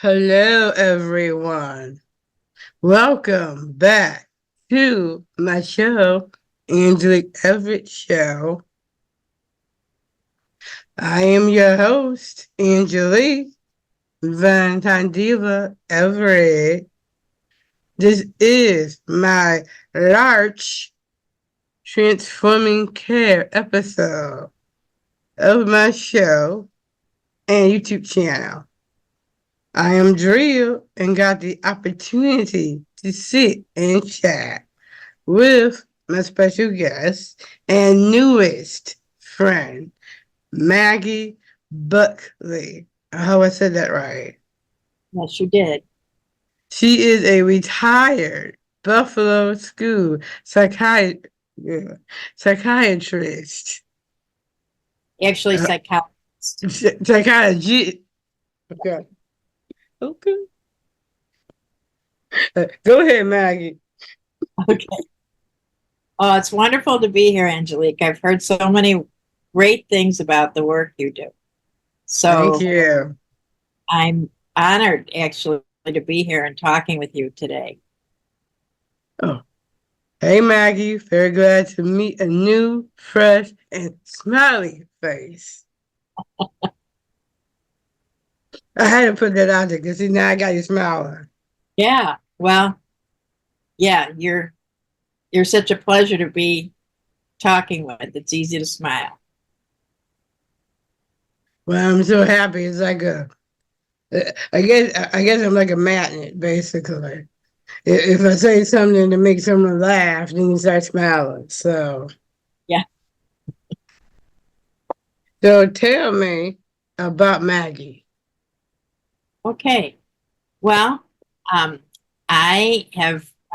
Hello, everyone. Welcome back to my show, Engelic Everett Show. I am your host, Angelique Valentine Diva Everett. This is my large transforming care episode of my show and YouTube channel. I am drilled and got the opportunity to sit and chat with my special guest and newest friend, Maggie Buckley. I hope I said that right. Yes, you did. She is a retired Buffalo School psychiatrist. Actually, Uh, psychologist. Psychology. Okay. Okay. Go ahead, Maggie. Okay. Oh, it's wonderful to be here, Angelique. I've heard so many great things about the work you do. Thank So you. I'm honored actually to be here and talking with you today. Oh, hey, Maggie. Very glad to meet a new, fresh, and smiley face. I had to put that out there because see, now I got you smiling. Yeah. Well, yeah, you're such a pleasure to be talking with. It's easy to smile. Well, I'm so happy. It's like I guess I'm like a magnet, basically. If I say something to make someone laugh, then you start smiling. Yeah. So tell me about Maggie. Okay. Well, um, I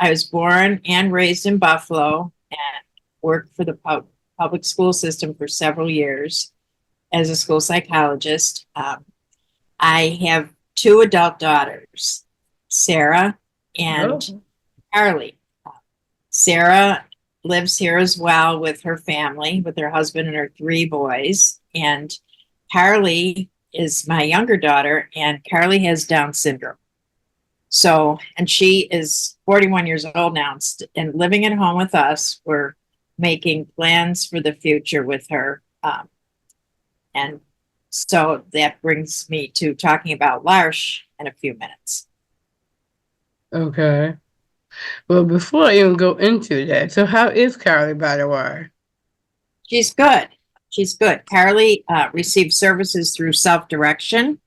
was born and raised in Buffalo and worked for the public school system for several years as a school psychologist. I have two adult daughters, Sarah and Oh, Carly. Sarah lives here as well with her family, with her husband and her three boys. And Carly is my younger daughter, and Carly has Down syndrome. So, and she is 41 years old now and living at home with us. We're making plans for the future with her. And so that brings me to talking about L'Arche in a few minutes. okay. Well, before I even go into that, so how is Carly, by the way? She's good. She's good. Carly received services through self direction.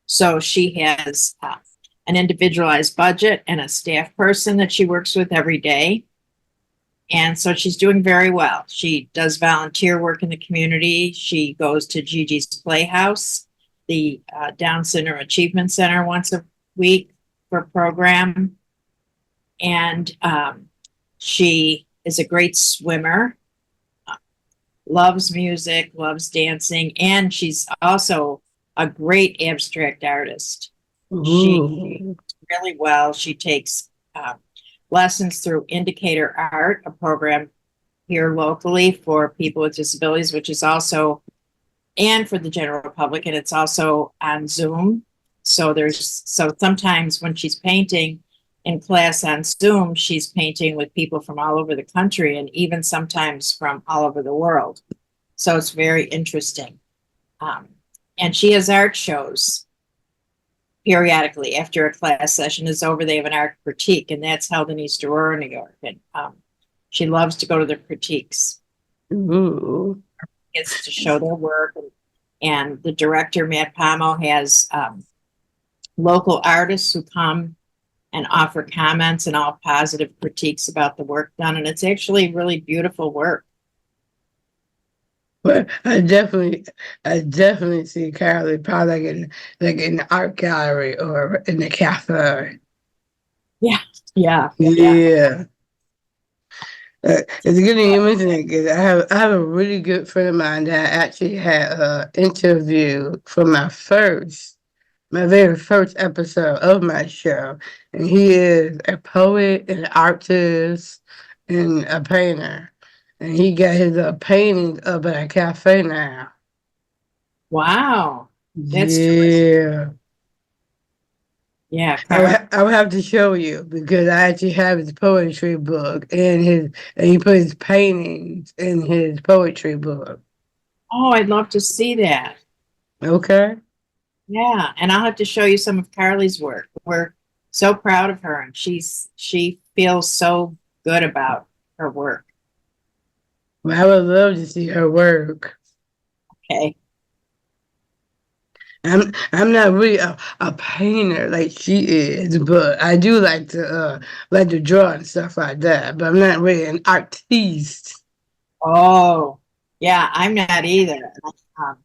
So she has an individualized budget and a staff person that she works with every day. And so she's doing very well. She does volunteer work in the community. She goes to Gigi's Playhouse, the Down Syndrome Achievement Center, once a week for a program. And she is a great swimmer, loves music, loves dancing, and she's also a great abstract artist. She Ooh. really well. She takes lessons through Indicator Art, a program here locally for people with disabilities, which is also, and for the general public, and it's also on Zoom. So sometimes when she's painting in class on Zoom, she's painting with people from all over the country and even sometimes from all over the world. So it's very interesting. Um, and she has art shows periodically after a class session is over. They have an art critique, and that's held in East Aurora, New York. And she loves to go to the critiques. Ooh. Gets to show their work, and the director Matt Pomo has local artists who come and offer comments and all positive critiques about the work done, and it's actually really beautiful work. Well, I definitely see Carly probably like in the art gallery or in the cafe. Yeah, yeah, yeah. Yeah. It's good that you mention it because I have a really good friend of mine that I actually had an interview for my very first episode of my show, and he is a poet, an artist, and a painter, and he got his paintings up at a cafe now. Wow, that's terrific. Yeah, Yeah, Carly. I would have to show you because I actually have his poetry book and he put his paintings in his poetry book. Oh, I'd love to see that. Okay. Yeah, and I'll have to show you some of Carly's work. We're so proud of her, and she feels so good about her work. Well, I would love to see her work. Okay. I'm not really a painter like she is, but I do like to draw and stuff like that. But I'm not really an artiste. Oh, yeah, I'm not either. Um,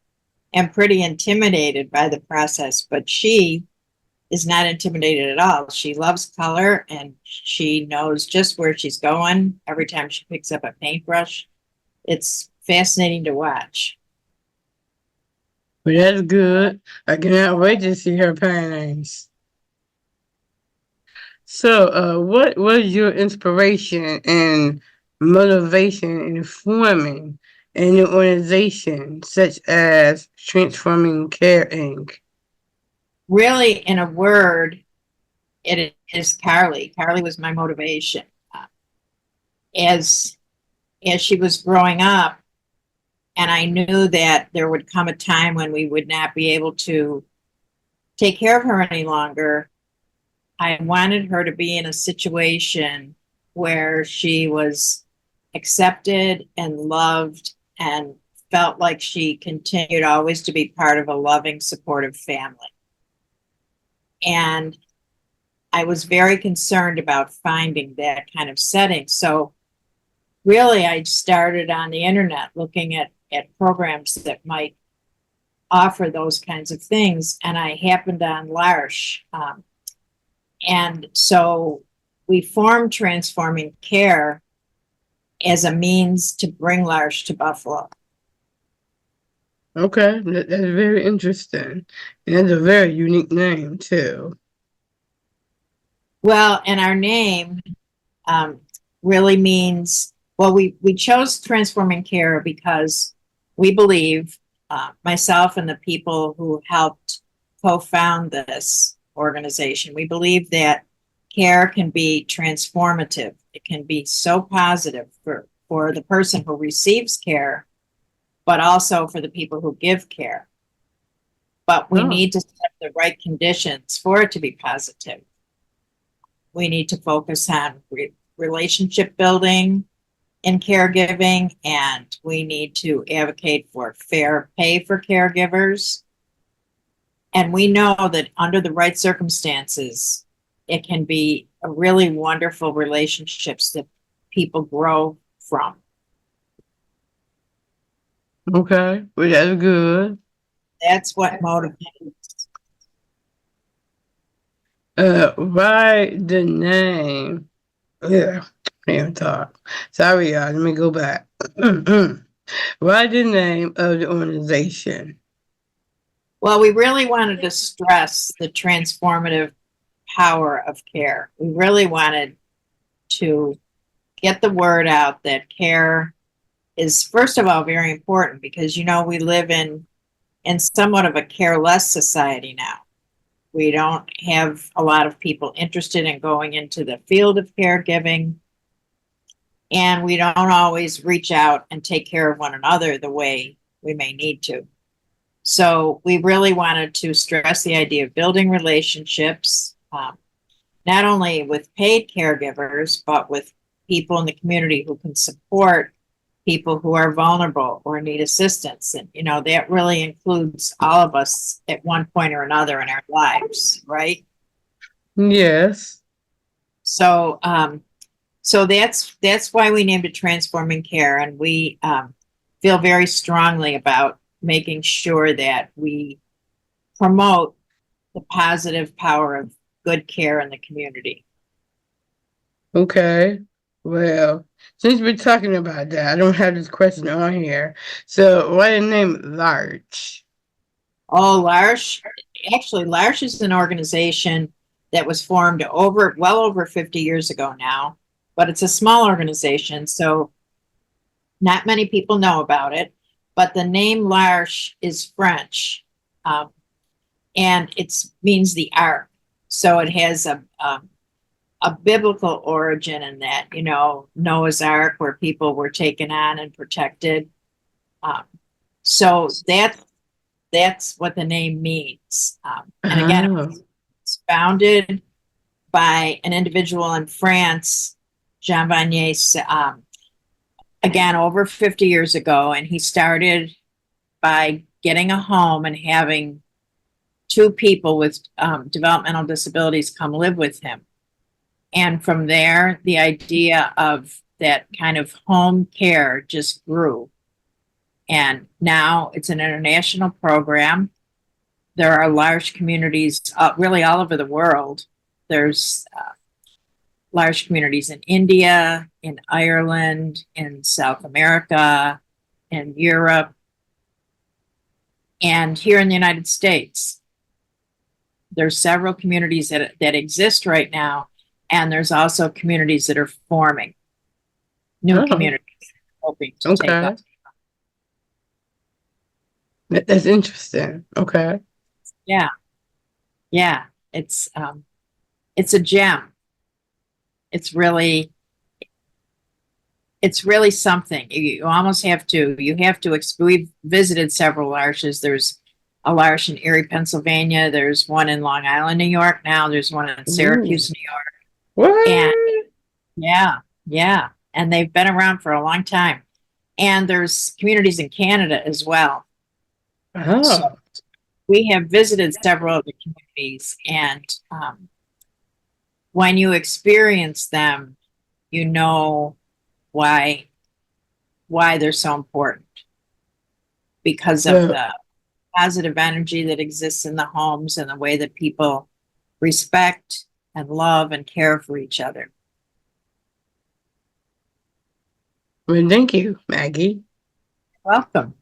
am pretty intimidated by the process, but she is not intimidated at all. She loves color and she knows just where she's going every time she picks up a paintbrush. It's fascinating to watch. But that's good. I cannot wait to see her paintings. So, what was your inspiration and motivation in forming an organization such as Transforming Care Inc.? Really, in a word, it is Carly. Carly was my motivation. As as she was growing up, and I knew that there would come a time when we would not be able to take care of her any longer. I wanted her to be in a situation where she was accepted and loved and felt like she continued always to be part of a loving, supportive family. And I was very concerned about finding that kind of setting. So really, I started on the internet looking at programs that might offer those kinds of things. And I happened on L'Arche. And so we formed Transforming Care as a means to bring L'Arche to Buffalo. Okay, that's very interesting. And that's a very unique name, too. Well, and our name um, really means, well, we chose Transforming Care because we believe, myself and the people who helped co-found this organization, we believe that care can be transformative. It can be so positive for the person who receives care, but also for the people who give care. But we Oh, need to set the right conditions for it to be positive. We need to focus on relationship building in caregiving, and we need to advocate for fair pay for caregivers. And we know that under the right circumstances, it can be a really wonderful relationships that people grow from. okay. Well, that's good. That's what motivates. Why the name? Yeah, can't talk. Sorry, y'all. Let me go back. Why the name of the organization? Well, we really wanted to stress the transformative power of care. We really wanted to get the word out that care is, first of all, very important because, we live in somewhat of a careless society now. We don't have a lot of people interested in going into the field of caregiving, and we don't always reach out and take care of one another the way we may need to. So we really wanted to stress the idea of building relationships, not only with paid caregivers, but with people in the community who can support people who are vulnerable or need assistance. And, that really includes all of us at one point or another in our lives, right? Yes. So, so that's why we named it Transforming Care. And we feel very strongly about making sure that we promote the positive power of good care in the community. Okay. Well, since we're talking about that, I don't have this question on here. So, why the name Large? Oh, L'Arche, actually, L'Arche is an organization that was formed well over 50 years ago now, but it's a small organization, so not many people know about it. But the name L'Arche is French, um, and it means the ark. So it has a biblical origin in that, Noah's Ark, where people were taken on and protected. Um, so that's what the name means. And again, it Oh. was founded by an individual in France, Jean Vanier, again, over 50 years ago. And he started by getting a home and having two people with developmental disabilities come live with him. And from there, the idea of that kind of home care just grew. And now it's an international program. There are large communities really all over the world. There's large communities in India, in Ireland, in South America, in Europe, and here in the United States. There's several communities that exist right now, and there's also communities that are forming, new communities hoping to take Okay. up. That's interesting. Okay. Yeah, yeah, it's a gem. It's really something. You almost have to. We've visited several larshes. There's a larch in Erie, Pennsylvania. There's one in Long Island, New York. Now there's one in Syracuse, New York. What? And yeah, and they've been around for a long time. And there's communities in Canada as well. Oh. So we have visited several of the communities, and when you experience them, you know why they're so important, because of the positive energy that exists in the homes and the way that people respect and love and care for each other. Well, thank you, Maggie. Welcome.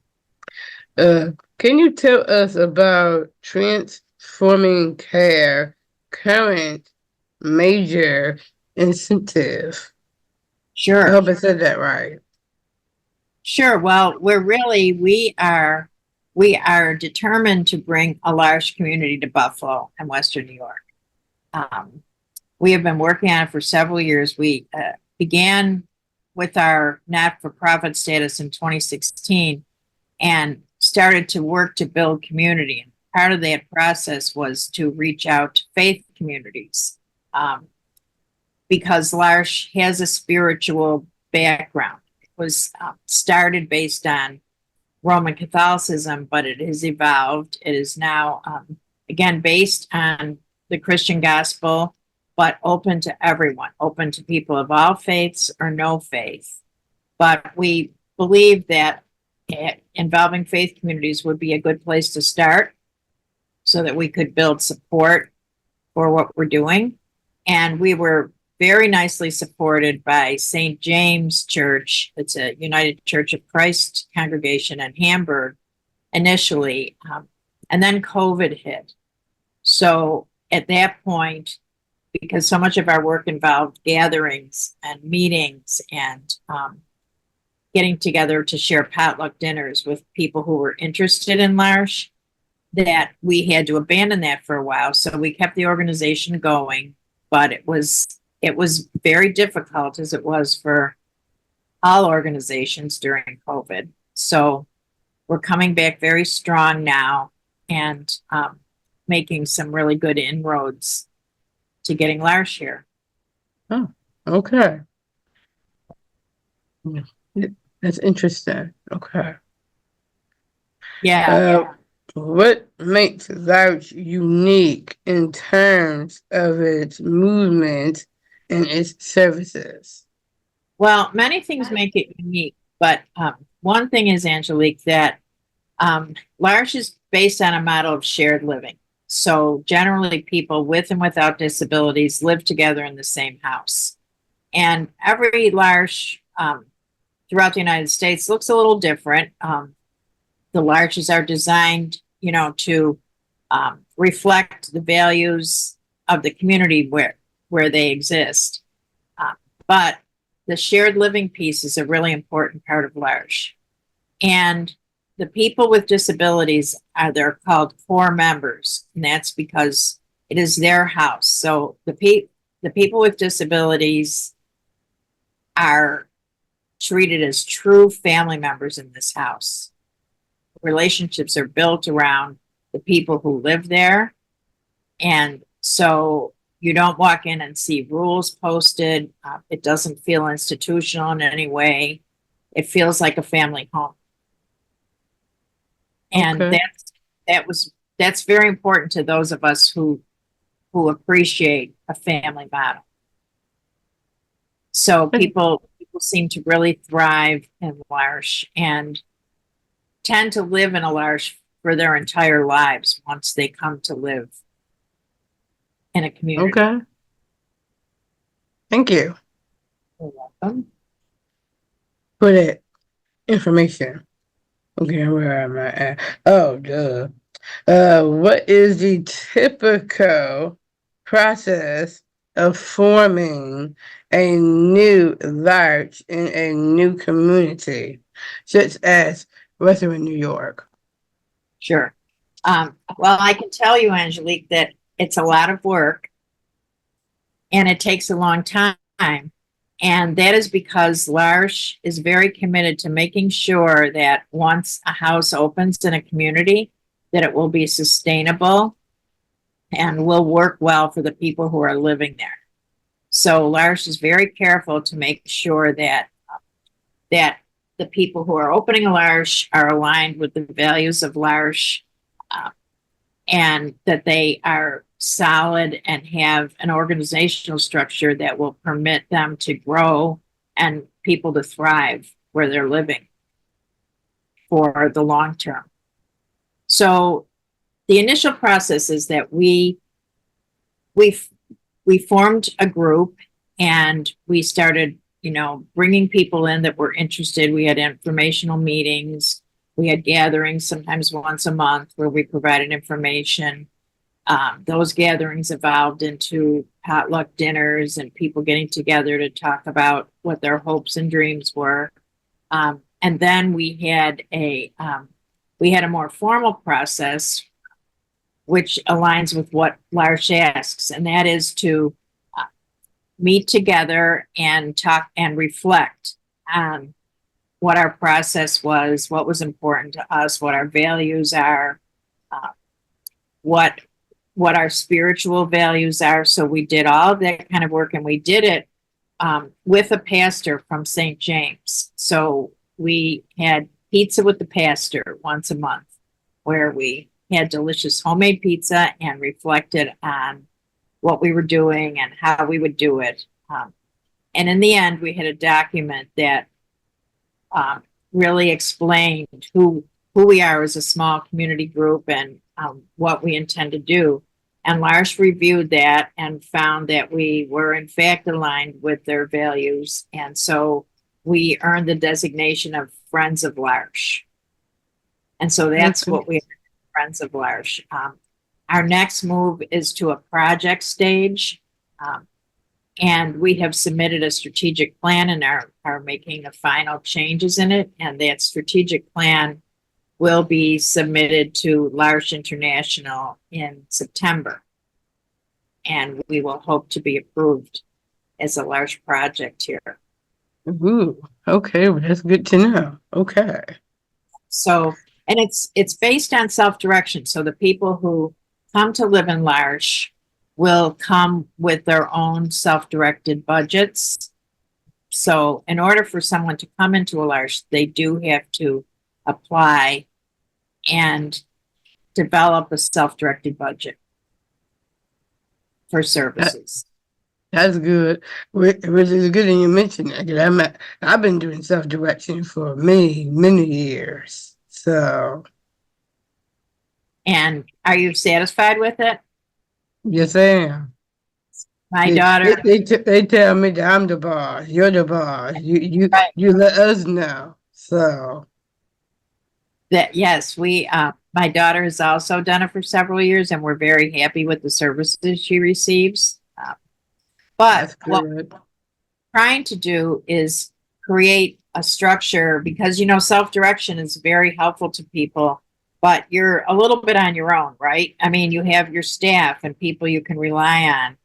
Can you tell us about Transforming Care current major incentive? I Sure. hope I said that right. Sure. Well, we are determined to bring a large community to Buffalo and Western New York. We have been working on it for several years. We began with our not-for-profit status in 2016 and started to work to build community. And part of that process was to reach out to faith communities, because L'Arche has a spiritual background. It was started based on Roman Catholicism, but it has evolved. It is now, again, based on the Christian gospel, but open to everyone, open to people of all faiths or no faith. But we believe that involving faith communities would be a good place to start so that we could build support for what we're doing. And we were very nicely supported by St. James Church. It's a United Church of Christ congregation in Hamburg initially, and then COVID hit. So at that point, because so much of our work involved gatherings and meetings and getting together to share potluck dinners with people who were interested in L'Arche, that we had to abandon that for a while. So we kept the organization going, but it was very difficult, as it was for all organizations during COVID. So we're coming back very strong now and making some really good inroads to getting L'Arche here. Oh, okay. That's interesting. Okay. Yeah. What makes L'Arche unique in terms of its movement and its services? Well, many things make it unique, but one thing is, Angelique, that L'Arche is based on a model of shared living. So generally people with and without disabilities live together in the same house. And every L'Arche throughout the United States looks a little different. The L'Arches are designed, to reflect the values of the community where they exist. But the shared living piece is a really important part of L'Arche. And the people with disabilities they're called core members. And that's because It is their house. So the people with disabilities are treated as true family members in this house. Relationships are built around the people who live there. And so you don't walk in and see rules posted. It doesn't feel institutional in any way. It feels like a family home. And Okay. that's very important to those of us who appreciate a family model. So people seem to really thrive in L'Arche and tend to live in a L'Arche for their entire lives once they come to live in a community. Okay. Thank you You're welcome. for that information. Okay, where am I at? Oh, duh. What is the typical process of forming a new large in a new community, such as Western New York? Sure. Well, I can tell you, Angelique, that it's a lot of work and it takes a long time. And that is because L'Arche is very committed to making sure that once a house opens in a community, that it will be sustainable and will work well for the people who are living there. So L'Arche is very careful to make sure that the people who are opening a L'Arche are aligned with the values of L'Arche, and that they are solid and have an organizational structure that will permit them to grow and people to thrive where they're living for the long term. So the initial process is that we formed a group and we started, bringing people in that were interested. We had informational meetings. We had gatherings sometimes once a month where we provided information. Those gatherings evolved into potluck dinners and people getting together to talk about what their hopes and dreams were. And then we had a more formal process, which aligns with what L'Arche asks, and that is to meet together and talk and reflect on what our process was, what was important to us, what our values are, what our spiritual values are. So we did all of that kind of work, and we did it with a pastor from St. James. So we had pizza with the pastor once a month, where we had delicious homemade pizza and reflected on what we were doing and how we would do it. And in the end, we had a document that really explained who we are as a small community group and what we intend to do. And L'Arche reviewed that and found that we were in fact aligned with their values. And so we earned the designation of Friends of L'Arche. And so that's what we are, Friends of L'Arche. Our next move is to a project stage. And we have submitted a strategic plan and are making the final changes in it. And that strategic plan will be submitted to L'Arche International in September. And we will hope to be approved as a L'Arche project here. Ooh, okay, well, that's good to know. Okay. So, and it's based on self-direction. So the people who come to live in L'Arche will come with their own self-directed budgets. So in order for someone to come into a L'Arche, they do have to apply and develop a self-directed budget for services. That's good. Which is good, and you mentioned that. 'Cause I've been doing self-direction for many, many years. So, And are you satisfied with it? yes, I am. My daughter, They tell me that I'm the boss. You're the boss. right, You let us know. So, that yes, my daughter has also done it for several years, and we're very happy with the services she receives. that's But what good. we're trying to do is create a structure because self-direction is very helpful to people, but you're a little bit on your own, right? I mean, you have your staff and people you can rely on,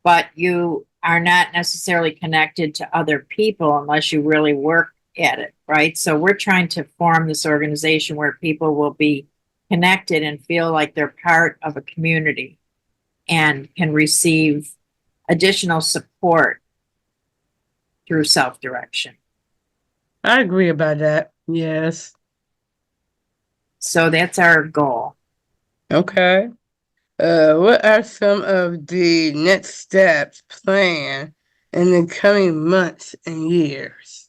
but you are not necessarily connected to other people unless you really work at it, right? So we're trying to form this organization where people will be connected and feel like they're part of a community and can receive additional support through self-direction. I agree about that. Yes. So that's our goal. Okay. What are some of the next steps planned in the coming months and years?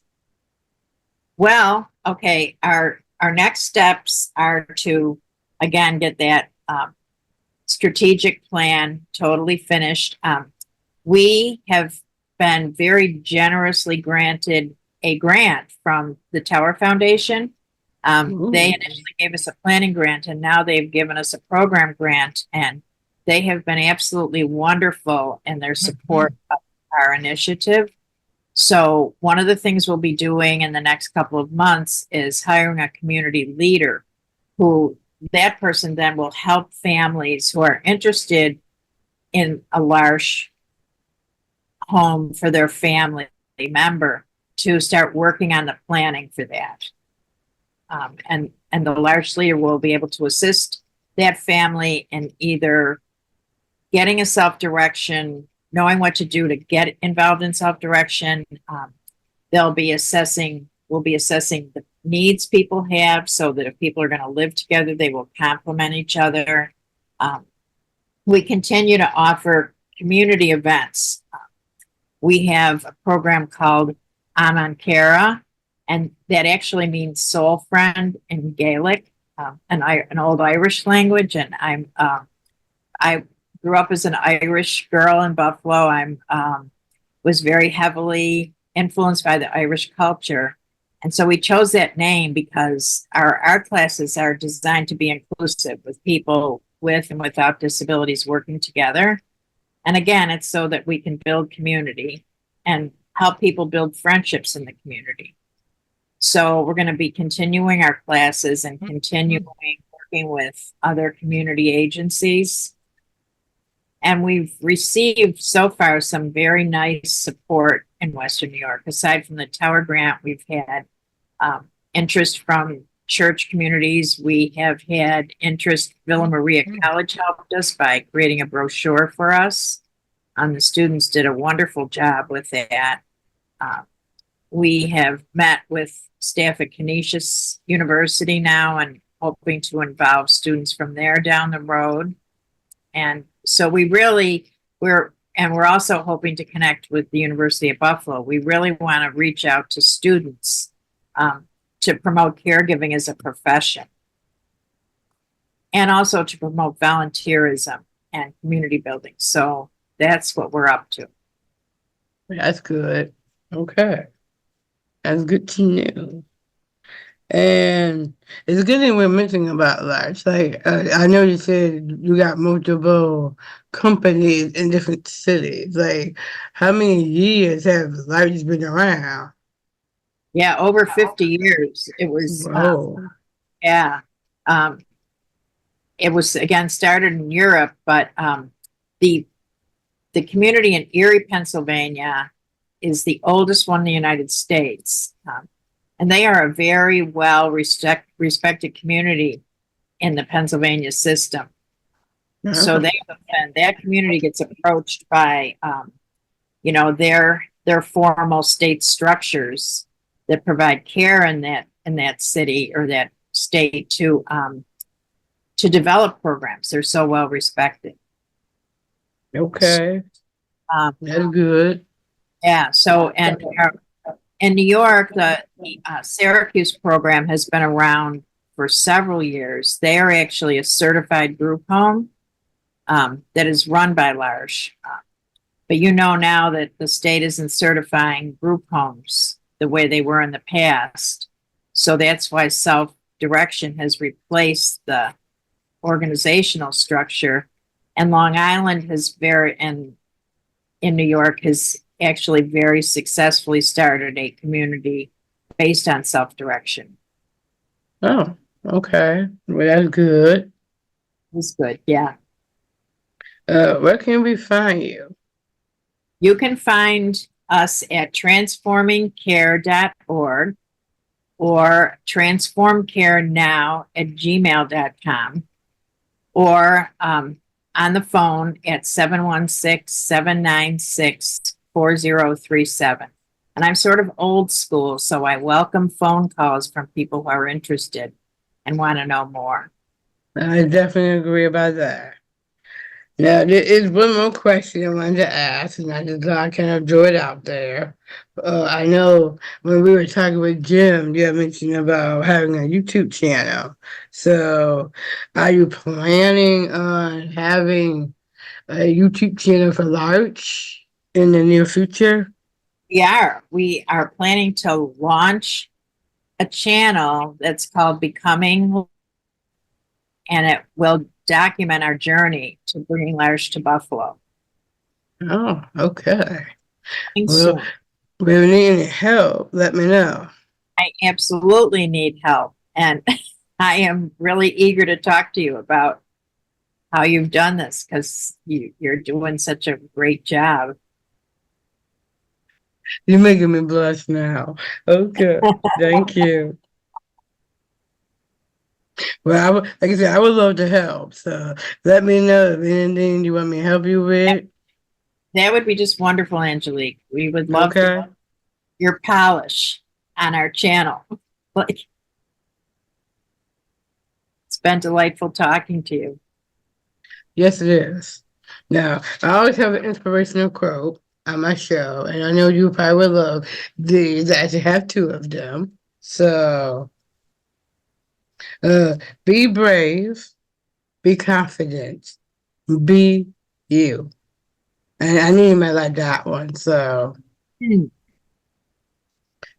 Well, okay, our next steps are to again get that strategic plan totally finished. We have been very generously granted a grant from the Tower Foundation. They initially gave us a planning grant, and now they've given us a program grant, and they have been absolutely wonderful in their support of our initiative. So one of the things we'll be doing in the next couple of months is hiring a community leader who that person then will help families who are interested in a large home for their family member to start working on the planning for that. And the large leader will be able to assist that family in either getting a self-direction, knowing what to do to get involved in self-direction. We'll be assessing the needs people have so that if people are going to live together, they will complement each other. We continue to offer community events. We have a program called Amankara, and that actually means soul friend in Gaelic, an old Irish language. And I grew up as an Irish girl in Buffalo. Was very heavily influenced by the Irish culture. And so we chose that name because our art classes are designed to be inclusive with people with and without disabilities working together. And again, it's so that we can build community and help people build friendships in the community. So we're going to be continuing our classes and continuing working with other community agencies. And we've received so far some very nice support in Western New York. Aside from the Tower Grant, we've had interest from church communities. We have had interest. Villa Maria College helped us by creating a brochure for us. The students did a wonderful job with that. We have met with staff at Canisius University now and hoping to involve students from there down the road. And so we're also hoping to connect with the University of Buffalo. We really want to reach out to students to promote caregiving as a profession and also to promote volunteerism and community building. So that's what we're up to. That's good. Okay. That's good to know. And it's good that we're mentioning about large. Like, I know you said you got multiple companies in different cities. Like, how many years have Large been around? Yeah, over 50 years. It was, Whoa. yeah. It was, again, started in Europe, but the community in Erie, Pennsylvania is the oldest one in the United States. And they are a very well respected community in the Pennsylvania system. So that community gets approached by, their formal state structures that provide care in that city or that state to develop programs. They're so well respected. Okay. That's good. Yeah. So, and in New York, the Syracuse program has been around for several years. They are actually a certified group home that is run by L'Arche. But you know now that the state isn't certifying group homes the way they were in the past. So that's why self-direction has replaced the organizational structure. And Long Island in New York has actually very successfully started a community based on self-direction. Oh, Okay. Well, that's good. It's good. Yeah. Where can we find you? You can find us at transformingcare.org or transformcarenow@gmail.com or on the phone at 716-796-4037. And I'm sort of old school, so I welcome phone calls from people who are interested and want to know more. I definitely agree about that. Now, there is one more question I wanted to ask, and I just thought I kind of throw it out there. I know when we were talking with Jim, you had mentioned about having a YouTube channel. So, are you planning on having a YouTube channel for large in the near future? We are planning to launch a channel that's called Becoming, and it will document our journey to bringing Large to Buffalo. Oh, okay. Coming Well, soon. if you need any help, let me know. I absolutely need help, and I am really eager to talk to you about how you've done this because you're doing such a great job. You're making me blush now. Okay. Thank you. Well, like I said, I would love to help. So let me know if anything you want me to help you with. That would be just wonderful, Angelique. We would love to Okay. your polish on our channel. Like, it's been delightful talking to you. Yes, it is. Now, I always have an inspirational quote on my show, and I know you probably would love these. I actually have two of them. So, uh, be brave, be confident, be you. And I knew you might like that one. So, Hmm.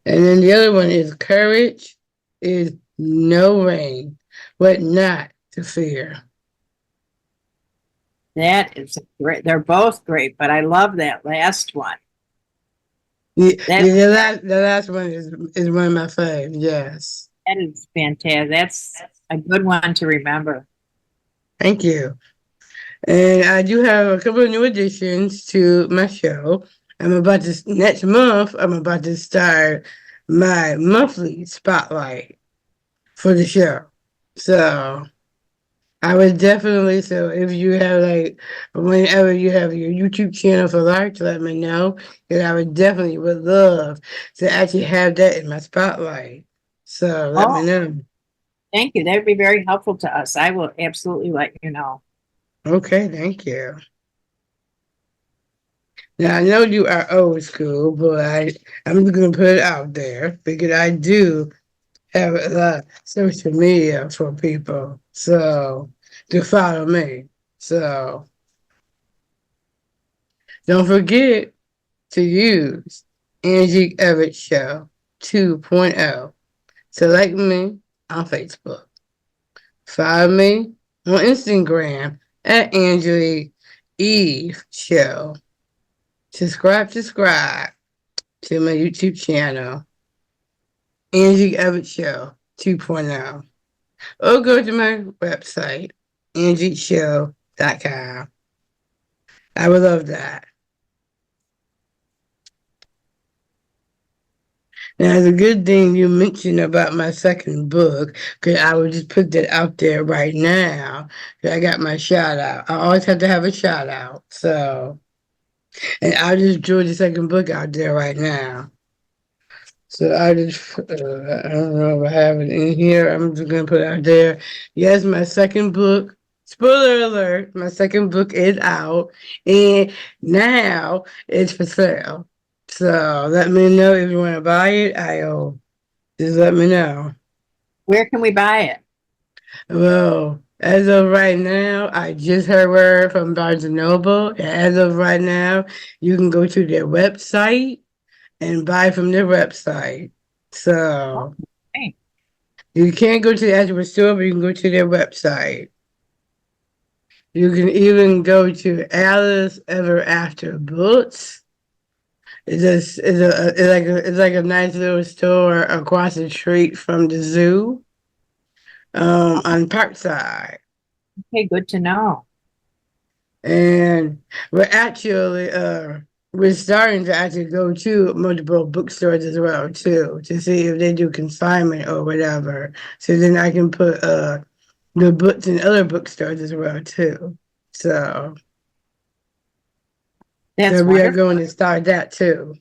and then the other one is courage is knowing what not to fear. That is great. They're both great, but I love that last one. The, That the last one is one of my faves. Yes. that is fantastic. That's a good one to remember. Thank you. And I do have a couple of new additions to my show. Next month, I'm about to start my monthly spotlight for the show. So I would definitely, so if you have like, whenever you have your YouTube channel for large, let me know. And I would definitely would love to actually have that in my spotlight. So let me Oh, know. thank you. That would be very helpful to us. I will absolutely let you know. Okay, thank you. Now I know you are old school, but I'm just gonna put it out there because I do have a lot of social media for people, so to follow me. So don't forget to use Angie Everett Show 2.0. Select me on Facebook. Follow me on Instagram at Angelique Eve Show. Subscribe to my YouTube channel, Angie Everett Show 2.0. Or go to my website, angieshow.com. I would love that. Now, it's a good thing you mentioned about my second book, because I would just put that out there right now. 'Cause I got my shout out. I always have to have a shout out. So, and I just drew the second book out there right now. So I don't know if I have it in here. I'm just gonna put it out there. Yes, my second book. Spoiler alert: my second book is out, and now it's for sale. So let me know if you want to buy it. I'll just let me know. Where can we buy it? Well, as of right now, I just heard word from Barnes and Noble. And as of right now, you can go to their website and buy from their website. So Okay. you can't go to the actual store, but you can go to their website. You can even go to Alice Ever After Books. It's like a nice little store across the street from the zoo. on Parkside. Okay, good to know. And we're actually we're starting to actually go to multiple bookstores as well too, to see if they do consignment or whatever. So then I can put the books in other bookstores as well too. So That's we are wonderful. going to start that too.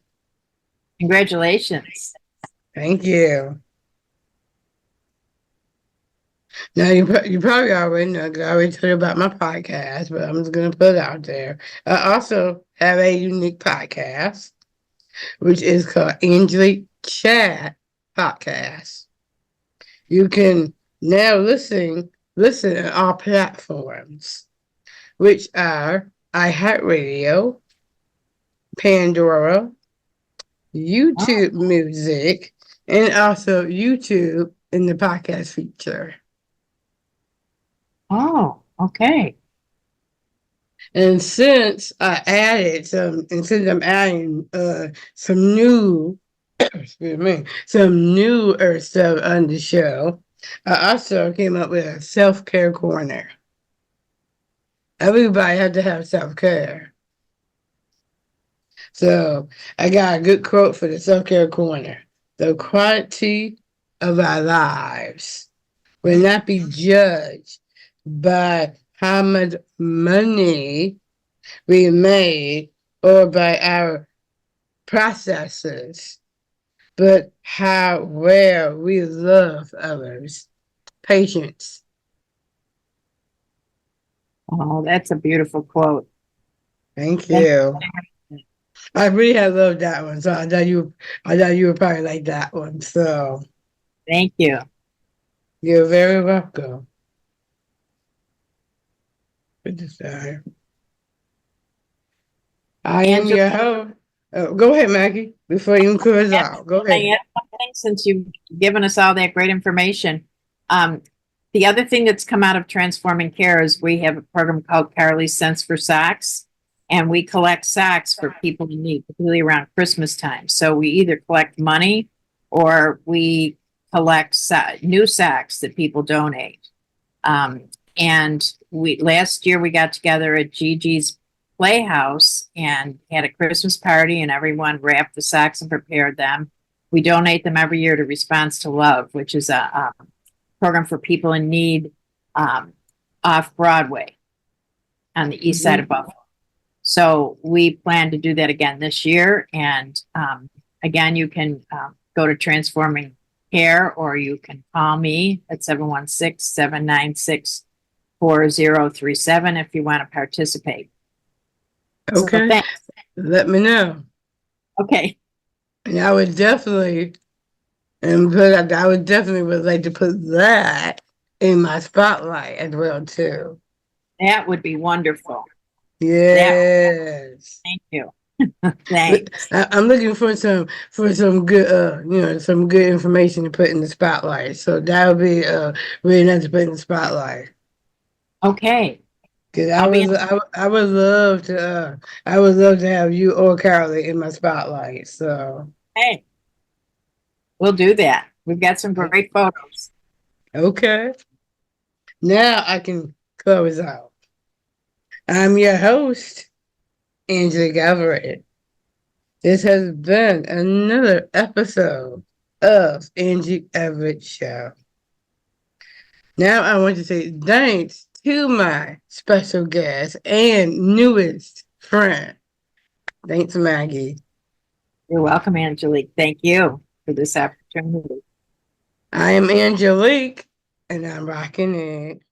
Congratulations. Thank you. Now you probably already know because I already told you about my podcast, but I'm just gonna put it out there. I also have a unique podcast, which is called Engelic Chat Podcast. You can now listen on all platforms, which are iHeartRadio, Pandora, Oh, YouTube Music, and also YouTube in the podcast feature. oh, okay. And since I added some, and since I'm adding some new, excuse me, some newer stuff on the show, I also came up with a self care corner. Everybody had to have self care. So I got a good quote for the self care corner. The quality of our lives will not be judged by how much money we made or by our processes, but how well we love others. Patience. Oh, that's a beautiful quote. Thank Thank you. I really have loved that one, so I thought you would probably like that one. So thank you. you're very welcome. Good to say. I am Angela, your host. Go ahead, Maggie. Before you close out, go I ahead. add something since you've given us all that great information. Um, the other thing that's come out of Transforming Care is we have a program called Carly's Cents for Socks, and we collect socks for people in need, particularly around Christmas time. So we either collect money or we collect new socks that people donate. Um, and we last year we got together at Gigi's Playhouse and had a Christmas party, and everyone wrapped the socks and prepared them. We donate them every year to Response to Love, which is a program for people in need um, off Broadway on the east side Mhm. of Buffalo. So we plan to do that again this year. And again, you can go to Transforming Care, or you can call me at 716-796-4037 if you want to participate. So Okay, thanks. let me know. Okay, And I would definitely, and put, I would definitely would like to put that in my spotlight as well too. that would be wonderful. That, Yes. thank you. Thanks. I'm looking for some good some good information to put in the spotlight. So that would be really nice to put in the spotlight. Okay, Cause I'll be in. I would love to I would love to have you or Carly in my spotlight. So Hey, we'll do that. We've got some great photos. okay, now I can close out. I'm your host, Angela Everett. This has been another episode of Angie Everett Show. Now I want to say thanks to my special guest and newest friend. Thanks, Maggie. You're welcome, Angelique. Thank you for this opportunity. I am Angelique, and I'm rocking it.